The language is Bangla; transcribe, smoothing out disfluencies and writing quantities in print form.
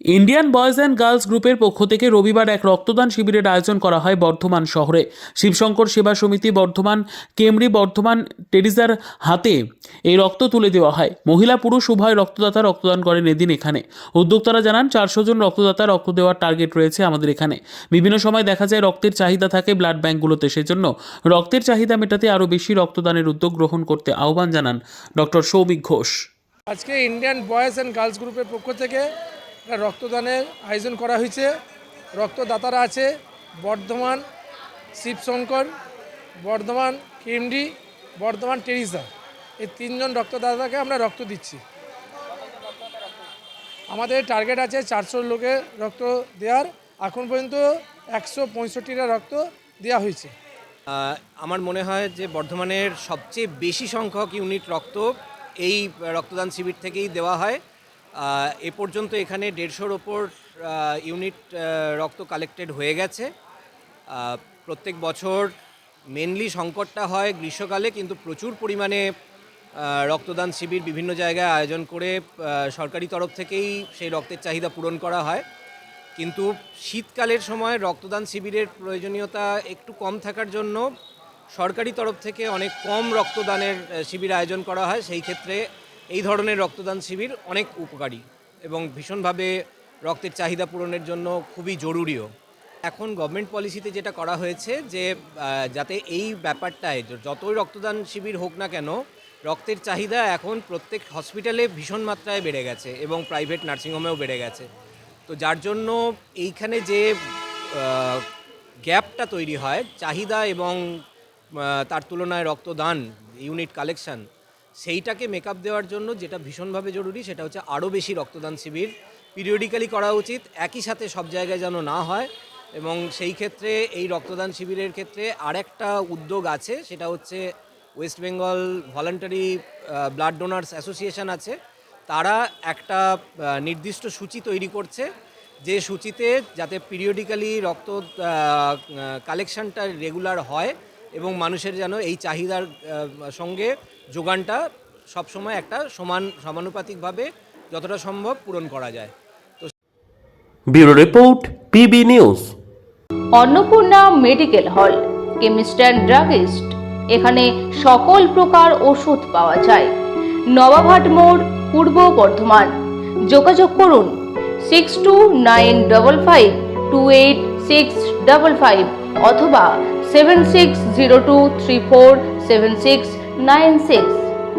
ইন্ডিয়ান বয়েজ অ্যান্ড গার্লস গ্রুপের পক্ষ থেকে রবিবার এক রক্তদান শিবিরের আয়োজন করা হয় বর্ধমান শহরে। শিবশঙ্কর সেবা সমিতি বর্ধমান কেমরি বর্ধমান টেরিজার হাতে এই রক্ত তুলে দেওয়া হয়। মহিলা পুরুষ উভয় রক্তদাতা রক্তদান করেন এদিন এখানে। উদ্যোক্তারা জানান 400 জন রক্তদাতা রক্ত দেওয়ার টার্গেট রয়েছে আমাদের এখানে। বিভিন্ন সময় দেখা যায় রক্তের চাহিদা থাকে ব্লাড ব্যাঙ্কগুলোতে, সেজন্য রক্তের চাহিদা মেটাতে আরও বেশি রক্তদানের উদ্যোগ গ্রহণ করতে আহ্বান জানান ডক্টর সৌমিক ঘোষ। আজকে ইন্ডিয়ান বয়েজ অ্যান্ড গার্লস গ্রুপের পক্ষ থেকে রক্তদানের আয়োজন করা হয়েছে। রক্তদাতারা আছে বর্ধমান শিবশঙ্কর, বর্ধমান কেমডি, বর্ধমান টেরিজা। এই তিনজন রক্তদাতাকে আমরা রক্ত দিচ্ছি। আমাদের টার্গেট আছে 400 লোকের রক্ত দেওয়ার। এখন পর্যন্ত 165টা রক্ত দেওয়া হয়েছে। আমার মনে হয় যে বর্ধমানের সবচেয়ে বেশি সংখ্যক ইউনিট রক্ত এই রক্তদান শিবির থেকেই দেওয়া হয়। এ পর্যন্ত এখানে 150-র ওপর ইউনিট রক্ত কালেক্টেড হয়ে গেছে। প্রত্যেক বছর মেনলি সংকটটা হয় গ্রীষ্মকালে, কিন্তু প্রচুর পরিমাণে রক্তদান শিবির বিভিন্ন জায়গায় আয়োজন করে সরকারি তরফ থেকেই সেই রক্তের চাহিদা পূরণ করা হয়। কিন্তু শীতকালের সময় রক্তদান শিবিরের প্রয়োজনীয়তা একটু কম থাকার জন্য সরকারি তরফ থেকে অনেক কম রক্তদানের শিবির আয়োজন করা হয়। সেই ক্ষেত্রে এই ধরনের রক্তদান শিবির অনেক উপকারী এবং ভীষণভাবে রক্তের চাহিদা পূরণের জন্য খুবই জরুরিও। এখন গভর্নমেন্ট পলিসিতে যেটা করা হয়েছে যে যাতে এই ব্যাপারটায় যতই রক্তদান শিবির হোক না কেন, রক্তের চাহিদা এখন প্রত্যেক হসপিটালে ভীষণ মাত্রায় বেড়ে গেছে এবং প্রাইভেট নার্সিংহোমেও বেড়ে গেছে। তো যার জন্য এইখানে যে গ্যাপটা তৈরি হয় চাহিদা এবং তার তুলনায় রক্তদান ইউনিট কালেকশন, সেইটাকে মেকআপ দেওয়ার জন্য যেটা ভীষণভাবে জরুরি সেটা হচ্ছে আরও বেশি রক্তদান শিবির পিরিয়ডিক্যালি করা উচিত, একই সাথে সব জায়গায় যেন না হয়। এবং সেই ক্ষেত্রে এই রক্তদান শিবিরের ক্ষেত্রে আরেকটা উদ্যোগ আছে, সেটা হচ্ছে West Bengal voluntary blood donors association আছে। তারা একটা নির্দিষ্ট সূচি তৈরি করছে, যে সূচিতে যাতে পিরিয়ডিক্যালি রক্ত কালেকশনটা রেগুলার হয় এবং মানুষের যেন এই চাহিদার সঙ্গে যোগানটা সবসময় একটা সমানুপাতিকভাবে যতটা সম্ভব পূরণ করা যায়। তো bureau report, PB news. Annapurna medical hall, chemist and druggist. এখানে সকল প্রকার ওষুধ পাওয়া যায়। নবাবহাট মোড়, পূর্ব বর্ধমান। যোগাযোগ করুন 6295528655 অথবা 7602347696।